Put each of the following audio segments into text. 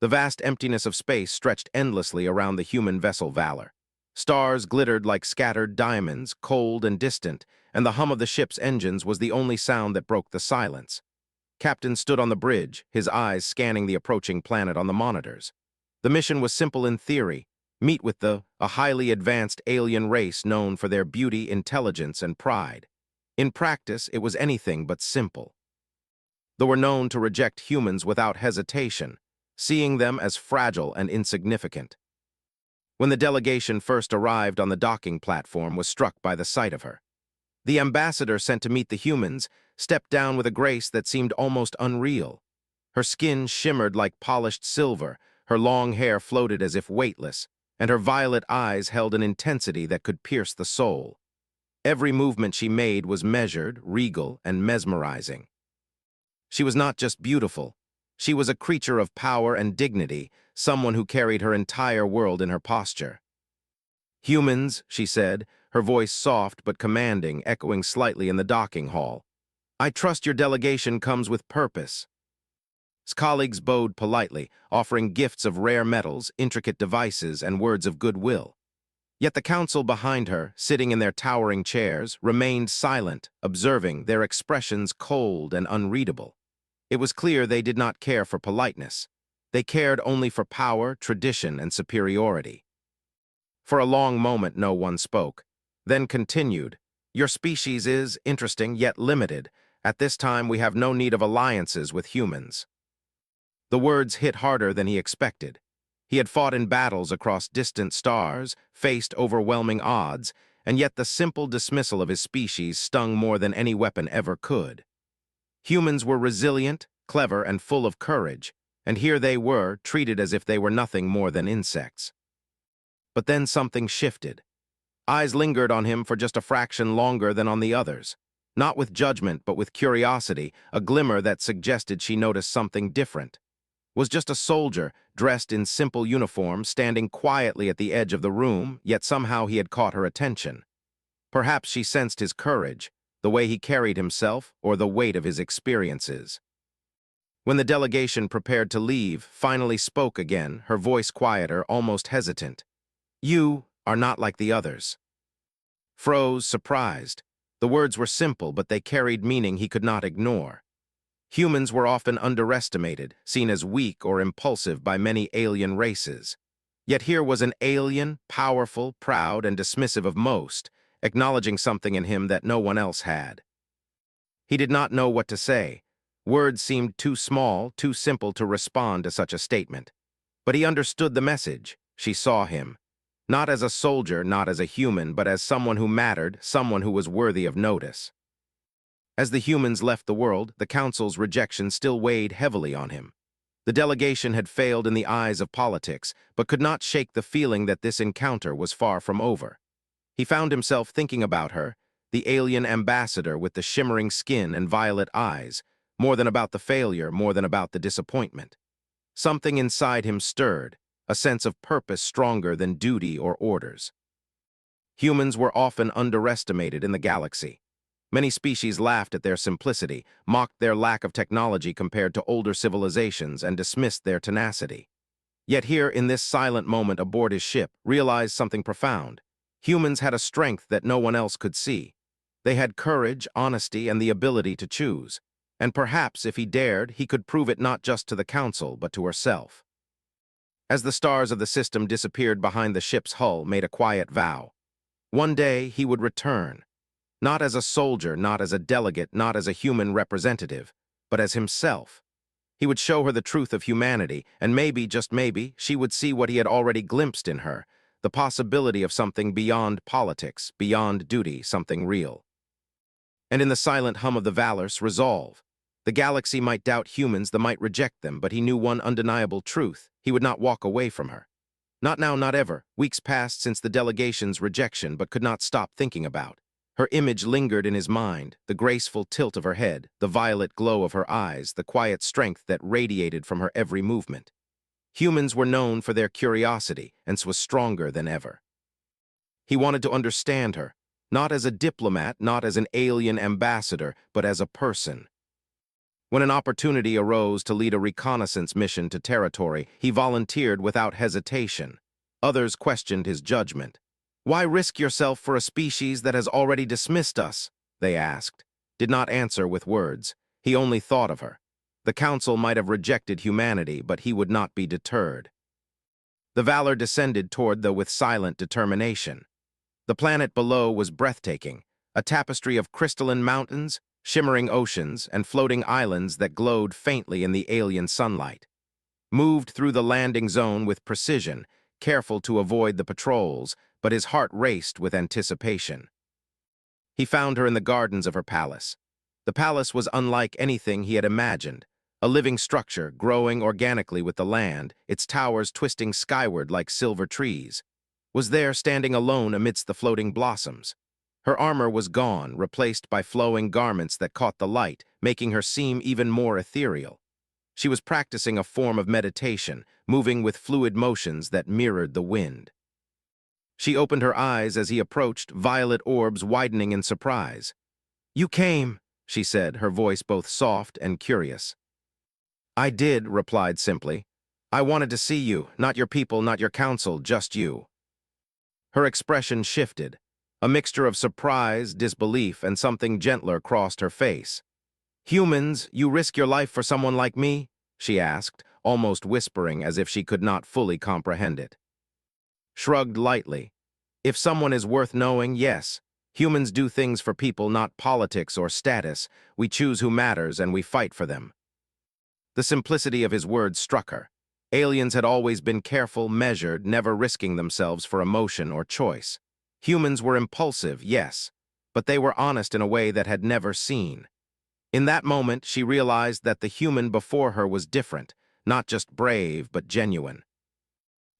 The vast emptiness of space stretched endlessly around the human vessel Valor. Stars glittered like scattered diamonds, cold and distant, and the hum of the ship's engines was the only sound that broke the silence. Captain stood on the bridge, his eyes scanning the approaching planet on the monitors. The mission was simple in theory: meet with a highly advanced alien race known for their beauty, intelligence, and pride. In practice, it was anything but simple. They were known to reject humans without hesitation, seeing them as fragile and insignificant. When the delegation first arrived on the docking platform was struck by the sight of her. The ambassador sent to meet the humans stepped down with a grace that seemed almost unreal. Her skin shimmered like polished silver, her long hair floated as if weightless, and her violet eyes held an intensity that could pierce the soul. Every movement she made was measured, regal, and mesmerizing. She was not just beautiful. She was a creature of power and dignity, someone who carried her entire world in her posture. "Humans," she said, her voice soft but commanding, echoing slightly in the docking hall. "I trust your delegation comes with purpose." His colleagues bowed politely, offering gifts of rare metals, intricate devices, and words of goodwill. Yet the council behind her, sitting in their towering chairs, remained silent, observing, their expressions cold and unreadable. It was clear they did not care for politeness. They cared only for power, tradition, and superiority. For a long moment no one spoke, then continued, "Your species is interesting yet limited. At this time we have no need of alliances with humans." The words hit harder than he expected. He had fought in battles across distant stars, faced overwhelming odds, and yet the simple dismissal of his species stung more than any weapon ever could. Humans were resilient, clever, and full of courage, and here they were, treated as if they were nothing more than insects. But then something shifted. Eyes lingered on him for just a fraction longer than on the others. Not with judgment, but with curiosity, a glimmer that suggested she noticed something different. Was just a soldier, dressed in simple uniform, standing quietly at the edge of the room, yet somehow he had caught her attention. Perhaps she sensed his courage, the way he carried himself, or the weight of his experiences. When the delegation prepared to leave, finally spoke again, her voice quieter, almost hesitant. "You are not like the others." Froze, surprised. The words were simple, but they carried meaning he could not ignore. Humans were often underestimated, seen as weak or impulsive by many alien races. Yet here was an alien, powerful, proud, and dismissive of most, acknowledging something in him that no one else had. He did not know what to say. Words seemed too small, too simple to respond to such a statement. But he understood the message. She saw him. Not as a soldier, not as a human, but as someone who mattered, someone who was worthy of notice. As the humans left the world, the Council's rejection still weighed heavily on him. The delegation had failed in the eyes of politics, but could not shake the feeling that this encounter was far from over. He found himself thinking about her, the alien ambassador with the shimmering skin and violet eyes, more than about the failure, more than about the disappointment. Something inside him stirred, a sense of purpose stronger than duty or orders. Humans were often underestimated in the galaxy. Many species laughed at their simplicity, mocked their lack of technology compared to older civilizations, and dismissed their tenacity. Yet here, in this silent moment aboard his ship, realized something profound. Humans had a strength that no one else could see. They had courage, honesty, and the ability to choose. And perhaps, if he dared, he could prove it not just to the Council, but to herself. As the stars of the system disappeared behind the ship's hull, made a quiet vow. One day he would return. Not as a soldier, not as a delegate, not as a human representative, but as himself. He would show her the truth of humanity, and maybe, just maybe, she would see what he had already glimpsed in her, the possibility of something beyond politics, beyond duty, something real. And in the silent hum of the Valor's resolve. The galaxy might doubt humans, they might reject them, but he knew one undeniable truth: he would not walk away from her. Not now, not ever. Weeks passed since the delegation's rejection, but could not stop thinking about. Her image lingered in his mind, the graceful tilt of her head, the violet glow of her eyes, the quiet strength that radiated from her every movement. Humans were known for their curiosity, and was stronger than ever. He wanted to understand her, not as a diplomat, not as an alien ambassador, but as a person. When an opportunity arose to lead a reconnaissance mission to territory, he volunteered without hesitation. Others questioned his judgment. "Why risk yourself for a species that has already dismissed us?" they asked. Did not answer with words. He only thought of her. The council might have rejected humanity, but he would not be deterred. The Valor descended toward them with silent determination. The planet below was breathtaking, a tapestry of crystalline mountains, shimmering oceans, and floating islands that glowed faintly in the alien sunlight. Moved through the landing zone with precision, careful to avoid the patrols, but his heart raced with anticipation. He found her in the gardens of her palace. The palace was unlike anything he had imagined, a living structure growing organically with the land, its towers twisting skyward like silver trees. Was there standing alone amidst the floating blossoms. Her armor was gone, replaced by flowing garments that caught the light, making her seem even more ethereal. She was practicing a form of meditation, moving with fluid motions that mirrored the wind. She opened her eyes as he approached, violet orbs widening in surprise. "You came," she said, her voice both soft and curious. "I did," replied simply. "I wanted to see you, not your people, not your council, just you." Her expression shifted. A mixture of surprise, disbelief, and something gentler crossed her face. "Humans, you risk your life for someone like me?" she asked, almost whispering as if she could not fully comprehend it. Shrugged lightly. "If someone is worth knowing, yes. Humans do things for people, not politics or status. We choose who matters and we fight for them." The simplicity of his words struck her. Aliens had always been careful, measured, never risking themselves for emotion or choice. Humans were impulsive, yes, but they were honest in a way that had never seen. In that moment, she realized that the human before her was different, not just brave, but genuine.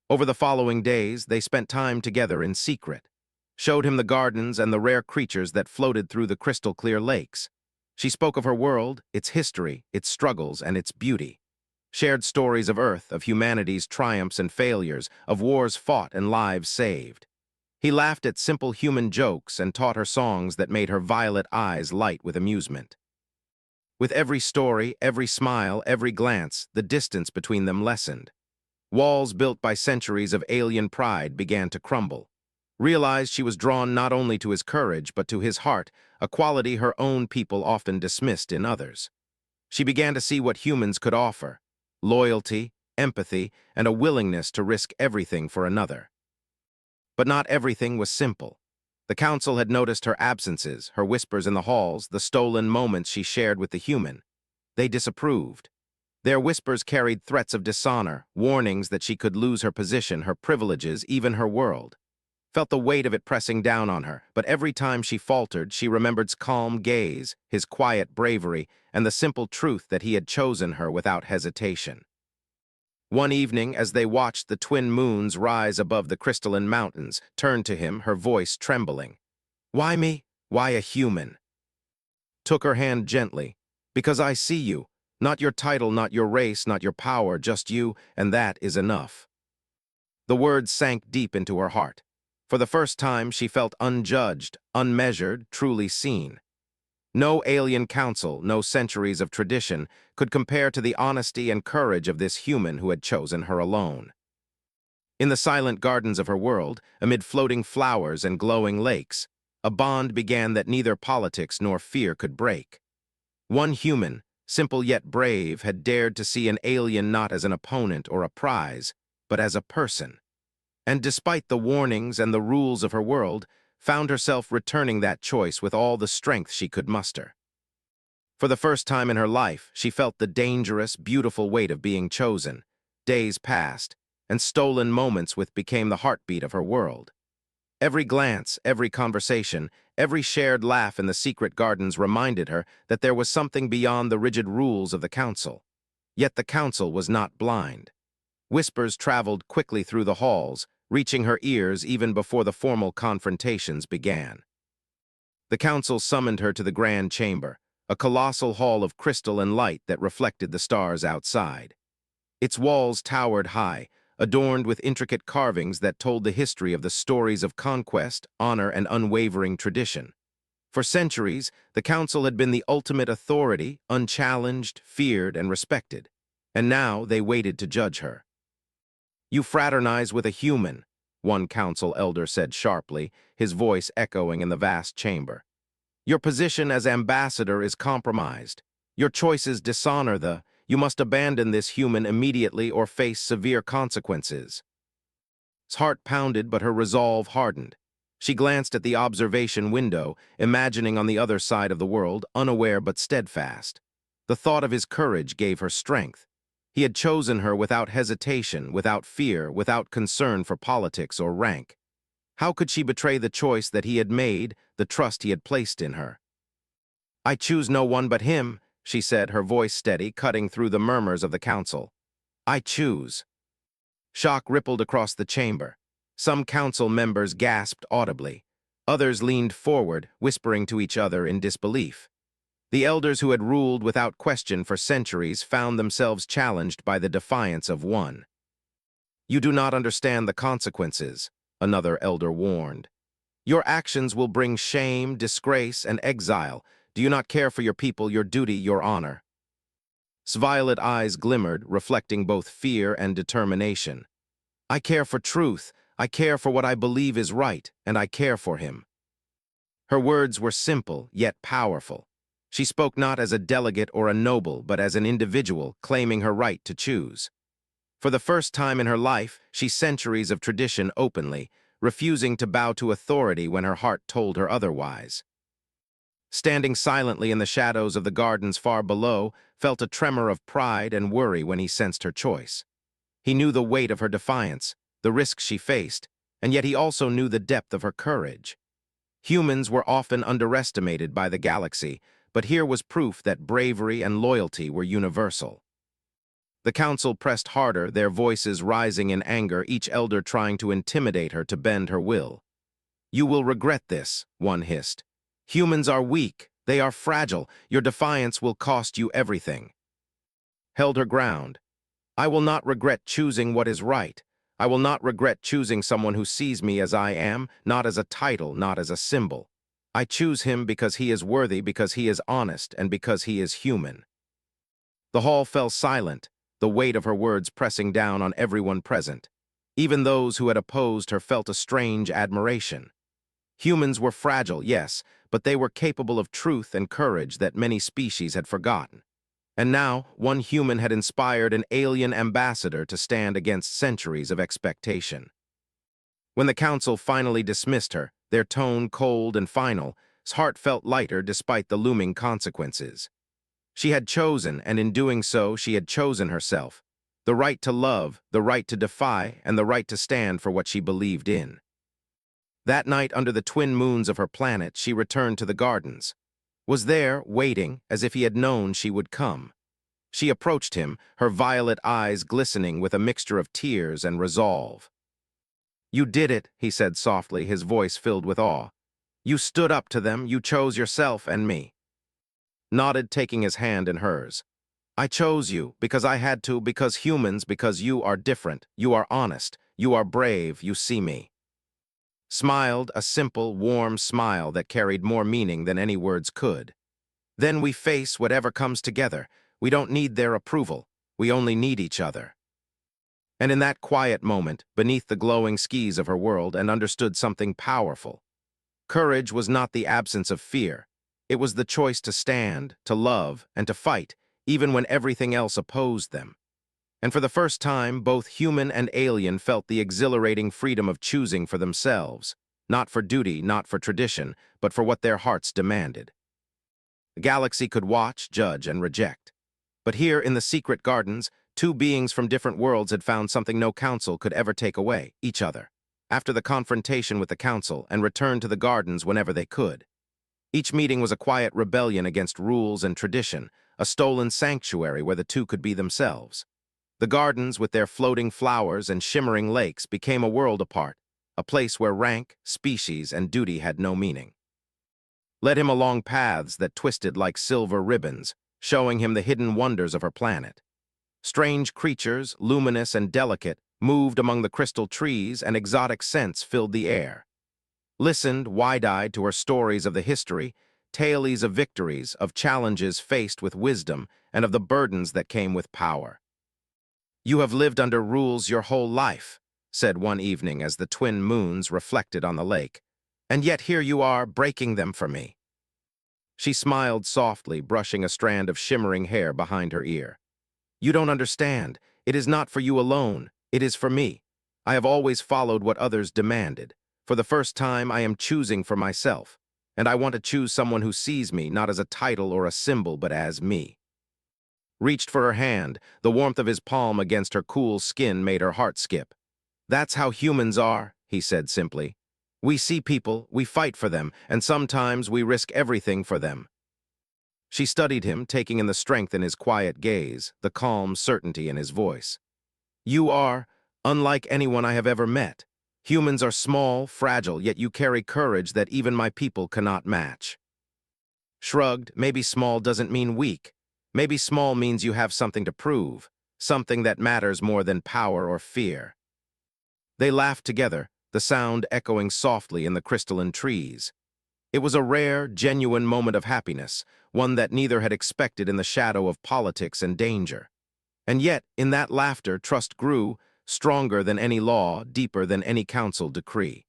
Over the following days, they spent time together in secret. Showed him the gardens and the rare creatures that floated through the crystal-clear lakes. She spoke of her world, its history, its struggles, and its beauty. Shared stories of Earth, of humanity's triumphs and failures, of wars fought and lives saved. He laughed at simple human jokes and taught her songs that made her violet eyes light with amusement. With every story, every smile, every glance, the distance between them lessened. Walls built by centuries of alien pride began to crumble. Realized she was drawn not only to his courage, but to his heart, a quality her own people often dismissed in others. She began to see what humans could offer: loyalty, empathy, and a willingness to risk everything for another. But not everything was simple. The council had noticed her absences, her whispers in the halls, the stolen moments she shared with the human. They disapproved. Their whispers carried threats of dishonor, warnings that she could lose her position, her privileges, even her world. Felt the weight of it pressing down on her, but every time she faltered, she remembered his calm gaze, his quiet bravery, and the simple truth that he had chosen her without hesitation. One evening, as they watched the twin moons rise above the crystalline mountains, turned to him, her voice trembling. "Why me? Why a human?" Took her hand gently. "Because I see you. Not your title, not your race, not your power, just you, and that is enough." The words sank deep into her heart. For the first time, she felt unjudged, unmeasured, truly seen. No alien council, no centuries of tradition could compare to the honesty and courage of this human who had chosen her alone. In the silent gardens of her world, amid floating flowers and glowing lakes, a bond began that neither politics nor fear could break. One human, simple yet brave, had dared to see an alien not as an opponent or a prize, but as a person. And despite the warnings and the rules of her world, found herself returning that choice with all the strength she could muster. For the first time in her life, she felt the dangerous, beautiful weight of being chosen. Days passed, and stolen moments became the heartbeat of her world. Every glance, every conversation, every shared laugh in the secret gardens reminded her that there was something beyond the rigid rules of the council. Yet the council was not blind. Whispers traveled quickly through the halls, reaching her ears even before the formal confrontations began. The council summoned her to the grand chamber, a colossal hall of crystal and light that reflected the stars outside. Its walls towered high, adorned with intricate carvings that told the history of the stories of conquest, honor, and unwavering tradition. For centuries, the council had been the ultimate authority, unchallenged, feared, and respected. And now they waited to judge her. "You fraternize with a human," one council elder said sharply, his voice echoing in the vast chamber. "Your position as ambassador is compromised. Your choices dishonor the. You must abandon this human immediately or face severe consequences." His heart pounded, but her resolve hardened. She glanced at the observation window, imagining on the other side of the world, unaware but steadfast. The thought of his courage gave her strength. He had chosen her without hesitation, without fear, without concern for politics or rank. How could she betray the choice that he had made, the trust he had placed in her? "I choose no one but him," she said, her voice steady, cutting through the murmurs of the council. "I choose." Shock rippled across the chamber. Some council members gasped audibly. Others leaned forward, whispering to each other in disbelief. The elders who had ruled without question for centuries found themselves challenged by the defiance of one. "You do not understand the consequences," another elder warned. "Your actions will bring shame, disgrace, and exile. Do you not care for your people, your duty, your honor?" His violet eyes glimmered, reflecting both fear and determination. "I care for truth. I care for what I believe is right, and I care for him." Her words were simple, yet powerful. She spoke not as a delegate or a noble, but as an individual, claiming her right to choose. For the first time in her life, she centuries of tradition openly, refusing to bow to authority when her heart told her otherwise. Standing silently in the shadows of the gardens far below, felt a tremor of pride and worry when he sensed her choice. He knew the weight of her defiance, the risks she faced, and yet he also knew the depth of her courage. Humans were often underestimated by the galaxy, but here was proof that bravery and loyalty were universal. The council pressed harder, their voices rising in anger, each elder trying to intimidate her to bend her will. "You will regret this," one hissed. "Humans are weak, they are fragile, your defiance will cost you everything." Held her ground. "I will not regret choosing what is right. I will not regret choosing someone who sees me as I am, not as a title, not as a symbol. I choose him because he is worthy, because he is honest, and because he is human." The hall fell silent, the weight of her words pressing down on everyone present. Even those who had opposed her felt a strange admiration. Humans were fragile, yes, but they were capable of truth and courage that many species had forgotten. And now, one human had inspired an alien ambassador to stand against centuries of expectation. When the council finally dismissed her, their tone cold and final, his heart felt lighter despite the looming consequences. She had chosen, and in doing so, she had chosen herself. The right to love, the right to defy, and the right to stand for what she believed in. That night, under the twin moons of her planet, she returned to the gardens. Was there, waiting, as if he had known she would come. She approached him, her violet eyes glistening with a mixture of tears and resolve. "You did it," he said softly, his voice filled with awe. "You stood up to them, you chose yourself and me." Nodded, taking his hand in hers. "I chose you, because I had to, because humans, because you are different, you are honest, you are brave, you see me." Smiled, a simple, warm smile that carried more meaning than any words could. "Then we face whatever comes together. We don't need their approval. We only need each other." And in that quiet moment, beneath the glowing skis of her world, and understood something powerful. Courage was not the absence of fear. It was the choice to stand, to love, and to fight, even when everything else opposed them. And for the first time, both human and alien felt the exhilarating freedom of choosing for themselves, not for duty, not for tradition, but for what their hearts demanded. The galaxy could watch, judge, and reject. But here in the secret gardens, two beings from different worlds had found something no council could ever take away, each other, after the confrontation with the council, and returned to the gardens whenever they could. Each meeting was a quiet rebellion against rules and tradition, a stolen sanctuary where the two could be themselves. The gardens, with their floating flowers and shimmering lakes, became a world apart, a place where rank, species, and duty had no meaning. Led him along paths that twisted like silver ribbons, showing him the hidden wonders of her planet. Strange creatures, luminous and delicate, moved among the crystal trees, and exotic scents filled the air. listened wide-eyed to her stories of the history, tales of victories, of challenges faced with wisdom, and of the burdens that came with power. "You have lived under rules your whole life," said one evening as the twin moons reflected on the lake, "and yet here you are breaking them for me." She smiled softly, brushing a strand of shimmering hair behind her ear. "You don't understand. It is not for you alone. It is for me. I have always followed what others demanded. For the first time, I am choosing for myself, and I want to choose someone who sees me not as a title or a symbol, but as me." Reached for her hand, the warmth of his palm against her cool skin made her heart skip. "That's how humans are," he said simply. "We see people, we fight for them, and sometimes we risk everything for them." She studied him, taking in the strength in his quiet gaze, the calm certainty in his voice. "You are unlike anyone I have ever met. Humans are small, fragile, yet you carry courage that even my people cannot match." Shrugged, maybe small doesn't mean weak. Maybe small means you have something to prove, something that matters more than power or fear. They laughed together, the sound echoing softly in the crystalline trees. It was a rare, genuine moment of happiness, one that neither had expected in the shadow of politics and danger. And yet, in that laughter, trust grew, stronger than any law, deeper than any council decree.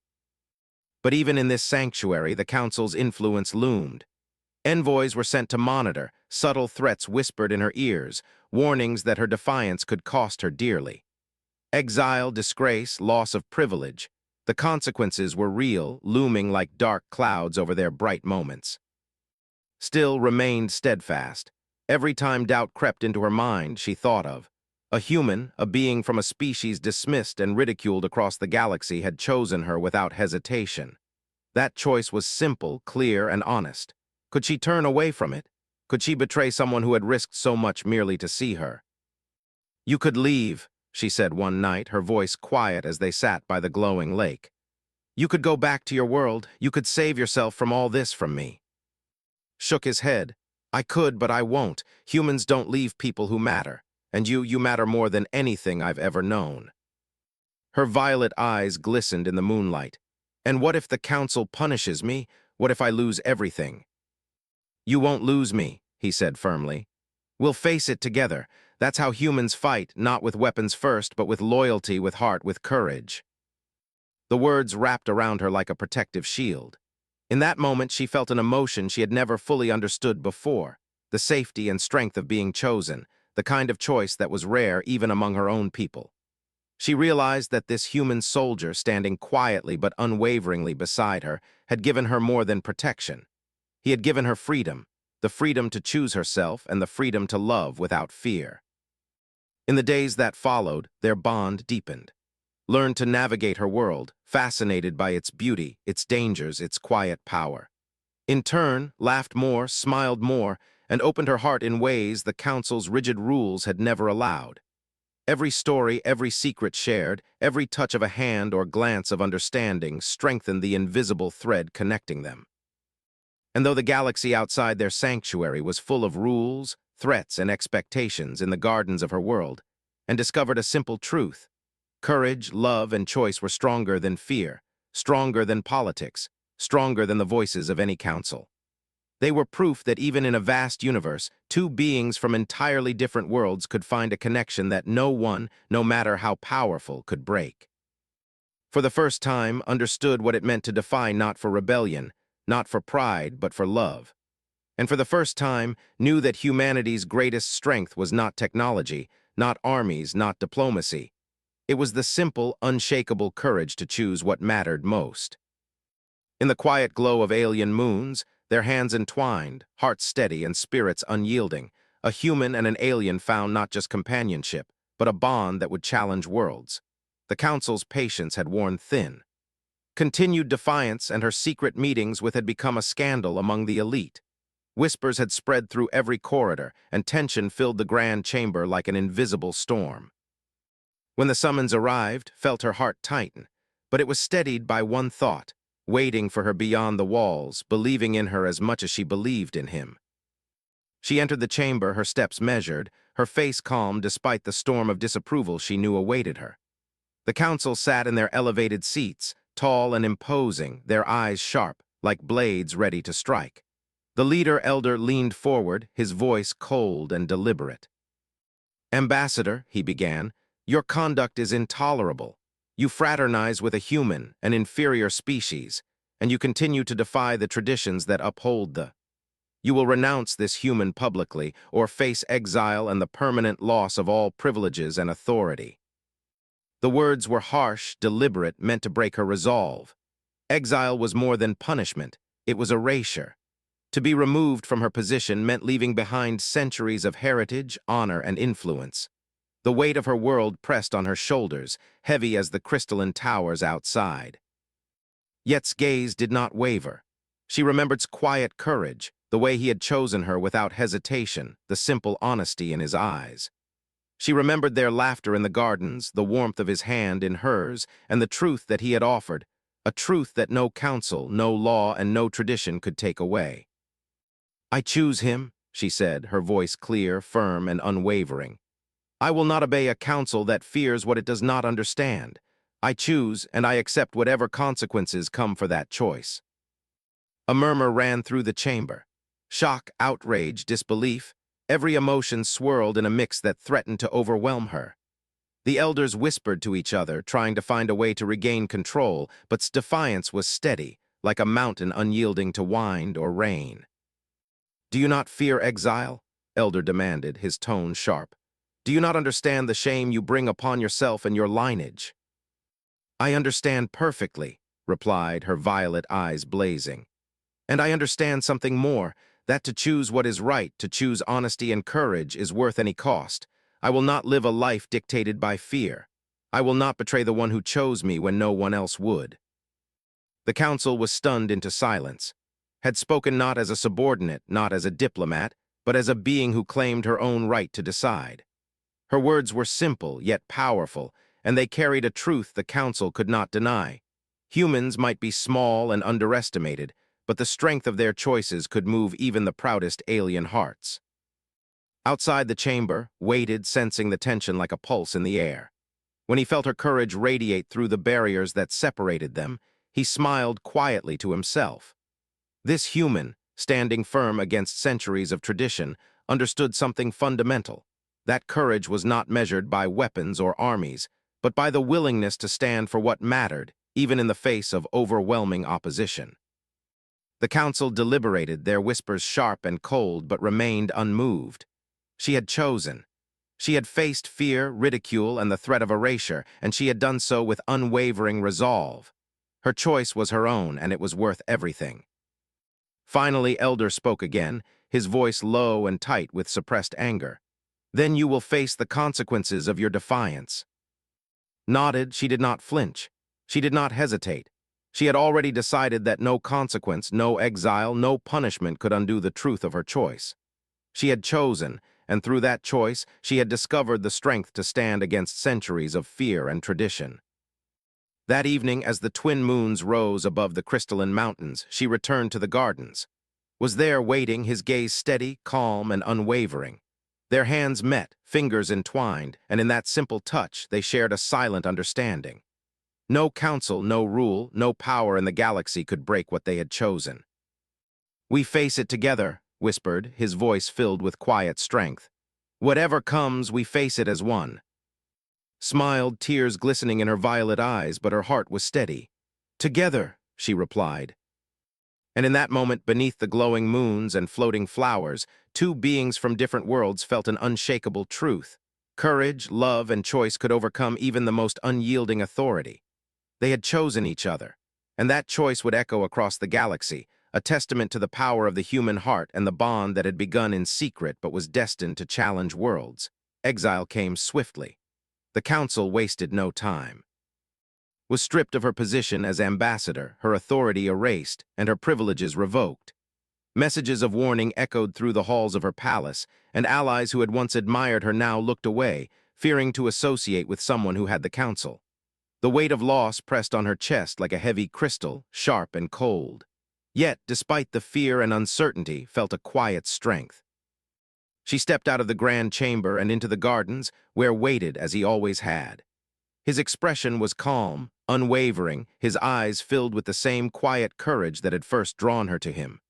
But even in this sanctuary, the council's influence loomed. Envoys were sent to monitor, subtle threats whispered in her ears, warnings that her defiance could cost her dearly. Exile, disgrace, loss of privilege. The consequences were real, looming like dark clouds over their bright moments. Still remained steadfast. Every time doubt crept into her mind, she thought of a human, a being from a species dismissed and ridiculed across the galaxy, had chosen her without hesitation. That choice was simple, clear, and honest. Could she turn away from it? Could she betray someone who had risked so much merely to see her? "You could leave," she said one night, her voice quiet as they sat by the glowing lake. "You could go back to your world. You could save yourself from all this from me." Shook his head. "I could, but I won't. Humans don't leave people who matter. And you matter more than anything I've ever known." Her violet eyes glistened in the moonlight. "And what if the council punishes me? What if I lose everything?" "You won't lose me," he said firmly. "We'll face it together. That's how humans fight, not with weapons first, but with loyalty, with heart, with courage." The words wrapped around her like a protective shield. In that moment, she felt an emotion she had never fully understood before, the safety and strength of being chosen, the kind of choice that was rare even among her own people. She realized that this human soldier, standing quietly but unwaveringly beside her, had given her more than protection. He had given her freedom, the freedom to choose herself and the freedom to love without fear. In the days that followed, their bond deepened. Learned to navigate her world, fascinated by its beauty, its dangers, its quiet power. In turn, laughed more, smiled more, and opened her heart in ways the council's rigid rules had never allowed. Every story, every secret shared, every touch of a hand or glance of understanding strengthened the invisible thread connecting them. And though the galaxy outside their sanctuary was full of rules, threats, and expectations in the gardens of her world, and discovered a simple truth: courage, love, and choice were stronger than fear, stronger than politics, stronger than the voices of any council. They were proof that even in a vast universe, two beings from entirely different worlds could find a connection that no one, no matter how powerful, could break. For the first time, understood what it meant to defy not for rebellion, not for pride, but for love. And for the first time, knew that humanity's greatest strength was not technology, not armies, not diplomacy. It was the simple, unshakable courage to choose what mattered most. In the quiet glow of alien moons, their hands entwined, hearts steady and spirits unyielding, a human and an alien found not just companionship, but a bond that would challenge worlds. The Council's patience had worn thin. Continued defiance and her secret meetings with had become a scandal among the elite. Whispers had spread through every corridor, and tension filled the grand chamber like an invisible storm. When the summons arrived, felt her heart tighten, but it was steadied by one thought: waiting for her beyond the walls, believing in her as much as she believed in him. She entered the chamber, her steps measured, her face calm despite the storm of disapproval she knew awaited her. The council sat in their elevated seats, tall and imposing, their eyes sharp, like blades ready to strike. The leader elder leaned forward, his voice cold and deliberate. "Ambassador," he began, "your conduct is intolerable. You fraternize with a human, an inferior species, and you continue to defy the traditions that uphold the. You will renounce this human publicly, or face exile and the permanent loss of all privileges and authority." The words were harsh, deliberate, meant to break her resolve. Exile was more than punishment, it was erasure. To be removed from her position meant leaving behind centuries of heritage, honor, and influence. The weight of her world pressed on her shoulders, heavy as the crystalline towers outside. Yet's gaze did not waver. She remembered quiet courage, the way he had chosen her without hesitation, the simple honesty in his eyes. She remembered their laughter in the gardens, the warmth of his hand in hers, and the truth that he had offered, a truth that no counsel, no law, and no tradition could take away. "I choose him," she said, her voice clear, firm, and unwavering. "I will not obey a counsel that fears what it does not understand. I choose, and I accept whatever consequences come for that choice." A murmur ran through the chamber. Shock, outrage, disbelief, every emotion swirled in a mix that threatened to overwhelm her. The elders whispered to each other, trying to find a way to regain control, but defiance was steady, like a mountain unyielding to wind or rain. "Do you not fear exile?" Elder demanded, his tone sharp. "Do you not understand the shame you bring upon yourself and your lineage?" "I understand perfectly," replied, her violet eyes blazing. "And I understand something more, that to choose what is right, to choose honesty and courage, is worth any cost. I will not live a life dictated by fear. I will not betray the one who chose me when no one else would." The council was stunned into silence, had spoken not as a subordinate, not as a diplomat, but as a being who claimed her own right to decide. Her words were simple, yet powerful, and they carried a truth the council could not deny. Humans might be small and underestimated, but the strength of their choices could move even the proudest alien hearts. Outside the chamber, waited, sensing the tension like a pulse in the air. When he felt her courage radiate through the barriers that separated them, he smiled quietly to himself. This human, standing firm against centuries of tradition, understood something fundamental. That courage was not measured by weapons or armies, but by the willingness to stand for what mattered, even in the face of overwhelming opposition. The council deliberated, their whispers sharp and cold, but remained unmoved. She had chosen. She had faced fear, ridicule, and the threat of erasure, and she had done so with unwavering resolve. Her choice was her own, and it was worth everything. Finally, Elder spoke again, his voice low and tight with suppressed anger. "Then you will face the consequences of your defiance." Nodded, she did not flinch. She did not hesitate. She had already decided that no consequence, no exile, no punishment could undo the truth of her choice. She had chosen, and through that choice, she had discovered the strength to stand against centuries of fear and tradition. That evening, as the twin moons rose above the crystalline mountains, she returned to the gardens. Was there waiting, his gaze steady, calm, and unwavering. Their hands met, fingers entwined, and in that simple touch, they shared a silent understanding. No council, no rule, no power in the galaxy could break what they had chosen. "We face it together," whispered, his voice filled with quiet strength. "Whatever comes, we face it as one." Smiled, tears glistening in her violet eyes, but her heart was steady. "Together," she replied. And in that moment, beneath the glowing moons and floating flowers, two beings from different worlds felt an unshakable truth. Courage, love, and choice could overcome even the most unyielding authority. They had chosen each other, and that choice would echo across the galaxy, a testament to the power of the human heart and the bond that had begun in secret but was destined to challenge worlds. Exile came swiftly. The council wasted no time. Was stripped of her position as ambassador, her authority erased, and her privileges revoked. Messages of warning echoed through the halls of her palace, and allies who had once admired her now looked away, fearing to associate with someone who had the counsel. The weight of loss pressed on her chest like a heavy crystal, sharp and cold. Yet, despite the fear and uncertainty, felt a quiet strength. She stepped out of the grand chamber and into the gardens, where waited as he always had. His expression was calm, unwavering, his eyes filled with the same quiet courage that had first drawn her to him.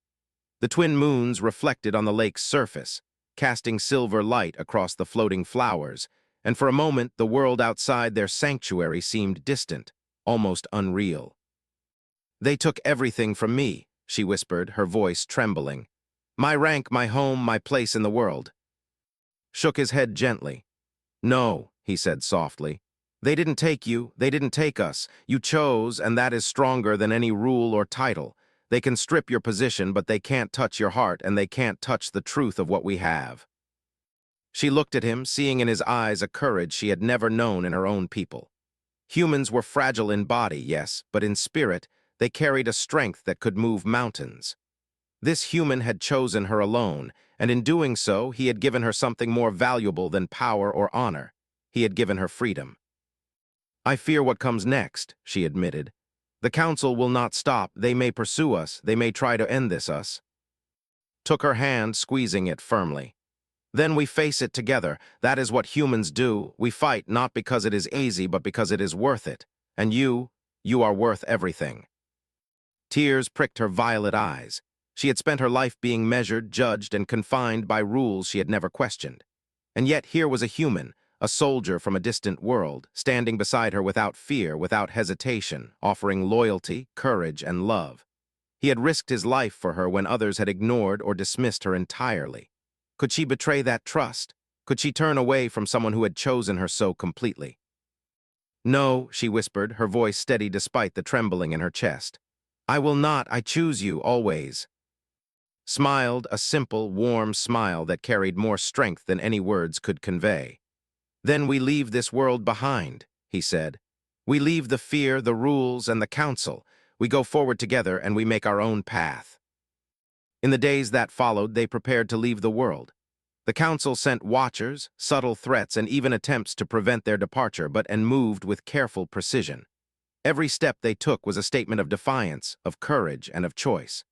The twin moons reflected on the lake's surface, casting silver light across the floating flowers, and for a moment the world outside their sanctuary seemed distant, almost unreal. "They took everything from me," she whispered, her voice trembling. "My rank, my home, my place in the world." Shook his head gently. "No," he said softly. "They didn't take you, they didn't take us. You chose, and that is stronger than any rule or title. They can strip your position, but they can't touch your heart, and they can't touch the truth of what we have." She looked at him, seeing in his eyes a courage she had never known in her own people. Humans were fragile in body, yes, but in spirit, they carried a strength that could move mountains. This human had chosen her alone, and in doing so, he had given her something more valuable than power or honor. He had given her freedom. "I fear what comes next," she admitted. "The council will not stop. They may pursue us. They may try to end us." Took her hand, squeezing it firmly. "Then we face it together. That is what humans do. We fight not because it is easy, but because it is worth it. And you are worth everything." Tears pricked her violet eyes. She had spent her life being measured, judged, and confined by rules she had never questioned. And yet here was a human, a soldier from a distant world, standing beside her without fear, without hesitation, offering loyalty, courage, and love. He had risked his life for her when others had ignored or dismissed her entirely. Could she betray that trust? Could she turn away from someone who had chosen her so completely? "No," she whispered, her voice steady despite the trembling in her chest. "I will not. I choose you, always." Smiled, a simple, warm smile that carried more strength than any words could convey. "Then we leave this world behind," he said. "We leave the fear, the rules, and the council. We go forward together and we make our own path." In the days that followed, they prepared to leave the world. The council sent watchers, subtle threats, and even attempts to prevent their departure, but moved with careful precision. Every step they took was a statement of defiance, of courage, and of choice.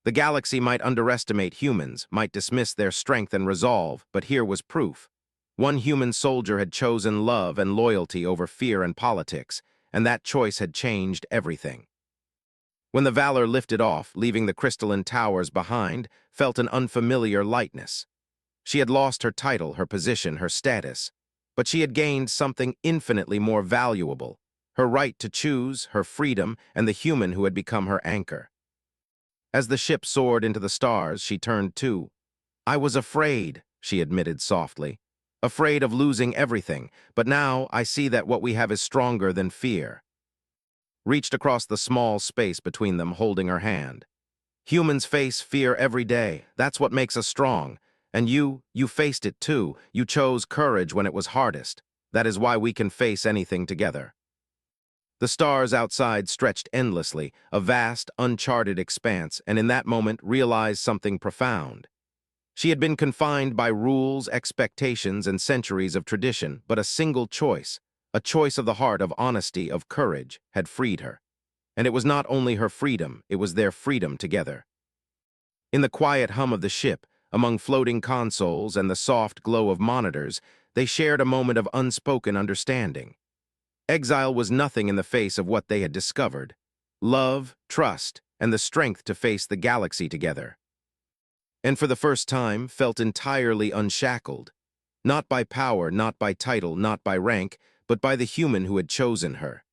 The galaxy might underestimate humans, might dismiss their strength and resolve, but here was proof. One human soldier had chosen love and loyalty over fear and politics, and that choice had changed everything. When the Valor lifted off, leaving the crystalline towers behind, felt an unfamiliar lightness. She had lost her title, her position, her status, but she had gained something infinitely more valuable, her right to choose, her freedom, and the human who had become her anchor. As the ship soared into the stars, she turned to. "I was afraid," she admitted softly. "Afraid of losing everything, but now I see that what we have is stronger than fear." Reached across the small space between them, holding her hand. "Humans face fear every day. That's what makes us strong. And you faced it too. You chose courage when it was hardest. That is why we can face anything together." The stars outside stretched endlessly, a vast, uncharted expanse, and in that moment realized something profound. She had been confined by rules, expectations, and centuries of tradition, but a single choice, a choice of the heart, of honesty, of courage, had freed her. And it was not only her freedom, it was their freedom together. In the quiet hum of the ship, among floating consoles and the soft glow of monitors, they shared a moment of unspoken understanding. Exile was nothing in the face of what they had discovered: love, trust, and the strength to face the galaxy together. And for the first time, felt entirely unshackled, not by power, not by title, not by rank, but by the human who had chosen her.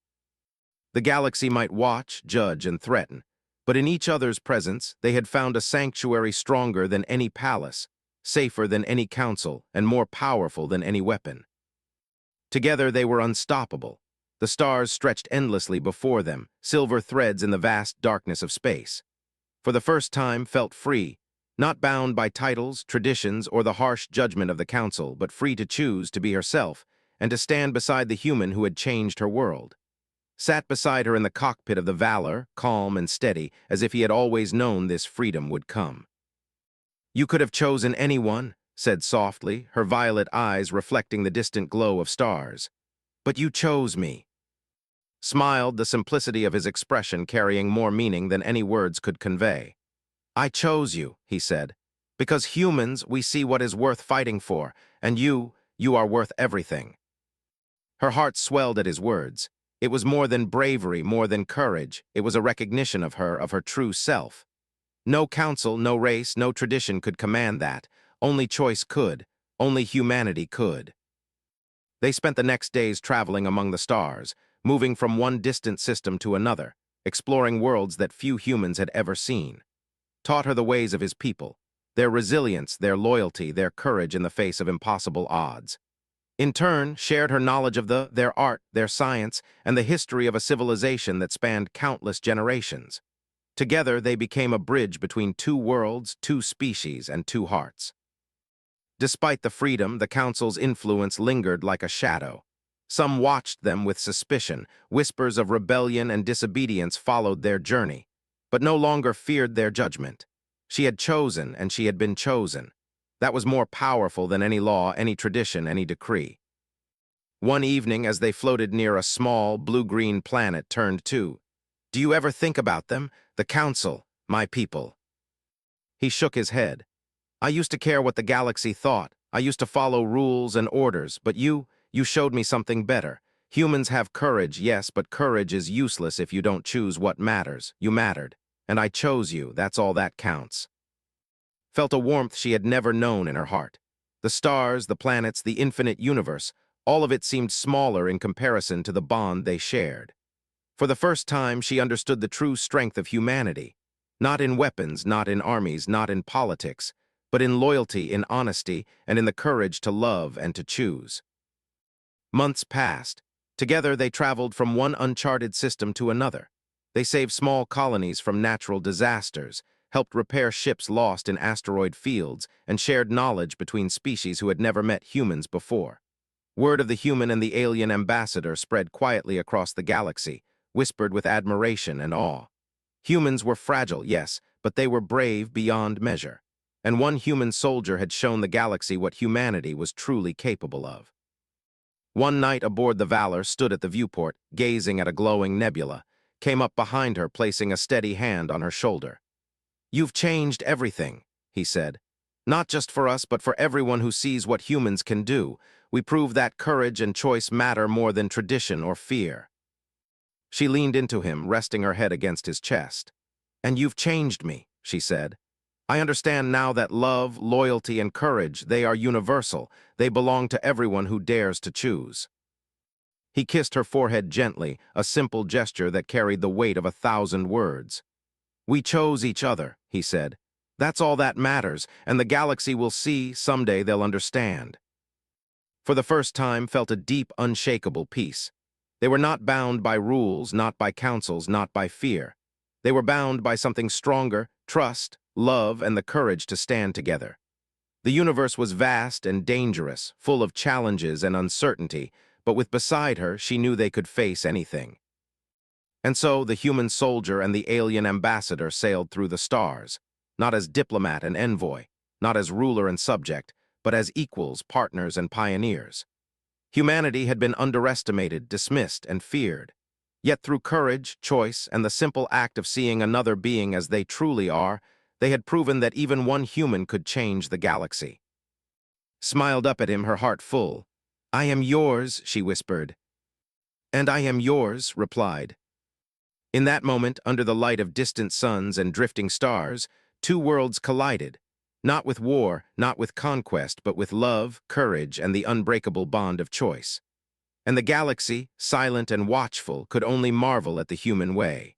The galaxy might watch, judge, and threaten, but in each other's presence, they had found a sanctuary stronger than any palace, safer than any council, and more powerful than any weapon. Together they were unstoppable. The stars stretched endlessly before them, silver threads in the vast darkness of space. For the first time felt free, not bound by titles, traditions, or the harsh judgment of the council, but free to choose to be herself and to stand beside the human who had changed her world. Sat beside her in the cockpit of the Valor, calm and steady, as if he had always known this freedom would come. "You could have chosen anyone," said softly, her violet eyes reflecting the distant glow of stars. "But you chose me." Smiled, the simplicity of his expression carrying more meaning than any words could convey. "I chose you," he said, "because humans, we see what is worth fighting for, and you are worth everything." Her heart swelled at his words. It was more than bravery, more than courage. It was a recognition of her true self. No council, no race, no tradition could command that. Only choice could. Only humanity could. They spent the next days traveling among the stars, moving from one distant system to another, exploring worlds that few humans had ever seen. Taught her the ways of his people, their resilience, their loyalty, their courage in the face of impossible odds. In turn, shared her knowledge of their art, their science, and the history of a civilization that spanned countless generations. Together, they became a bridge between two worlds, two species, and two hearts. Despite the freedom, the Council's influence lingered like a shadow. Some watched them with suspicion. Whispers of rebellion and disobedience followed their journey, but no longer feared their judgment. She had chosen, and she had been chosen. That was more powerful than any law, any tradition, any decree. One evening, as they floated near a small, blue-green planet, turned to, "Do you ever think about them? The Council, my people." He shook his head. "I used to care what the galaxy thought. I used to follow rules and orders, but you showed me something better. Humans have courage, yes, but courage is useless if you don't choose what matters. You mattered, and I chose you. That's all that counts." Felt a warmth she had never known in her heart. The stars, the planets, the infinite universe, all of it seemed smaller in comparison to the bond they shared. For the first time, she understood the true strength of humanity. Not in weapons, not in armies, not in politics, but in loyalty, in honesty, and in the courage to love and to choose. Months passed. Together, they traveled from one uncharted system to another. They saved small colonies from natural disasters, helped repair ships lost in asteroid fields, and shared knowledge between species who had never met humans before. Word of the human and the alien ambassador spread quietly across the galaxy, whispered with admiration and awe. Humans were fragile, yes, but they were brave beyond measure. And one human soldier had shown the galaxy what humanity was truly capable of. One night aboard the Valor stood at the viewport, gazing at a glowing nebula, came up behind her, placing a steady hand on her shoulder. "You've changed everything," he said. "Not just for us, but for everyone who sees what humans can do. We prove that courage and choice matter more than tradition or fear." She leaned into him, resting her head against his chest. "And you've changed me," she said. "I understand now that love, loyalty, and courage, they are universal. They belong to everyone who dares to choose." He kissed her forehead gently, a simple gesture that carried the weight of 1,000 words. "We chose each other," he said. "That's all that matters, and the galaxy will see, someday they'll understand." For the first time, felt a deep, unshakable peace. They were not bound by rules, not by councils, not by fear. They were bound by something stronger: trust, love, and the courage to stand together. The universe was vast and dangerous, full of challenges and uncertainty, but with beside her, she knew they could face anything. And so the human soldier and the alien ambassador sailed through the stars, not as diplomat and envoy, not as ruler and subject, but as equals, partners, and pioneers. Humanity had been underestimated, dismissed, and feared. Yet through courage, choice, and the simple act of seeing another being as they truly are, they had proven that even one human could change the galaxy. Smiled up at him, her heart full. "I am yours," she whispered. "And I am yours," replied. In that moment, under the light of distant suns and drifting stars, two worlds collided, not with war, not with conquest, but with love, courage, and the unbreakable bond of choice. And the galaxy, silent and watchful, could only marvel at the human way.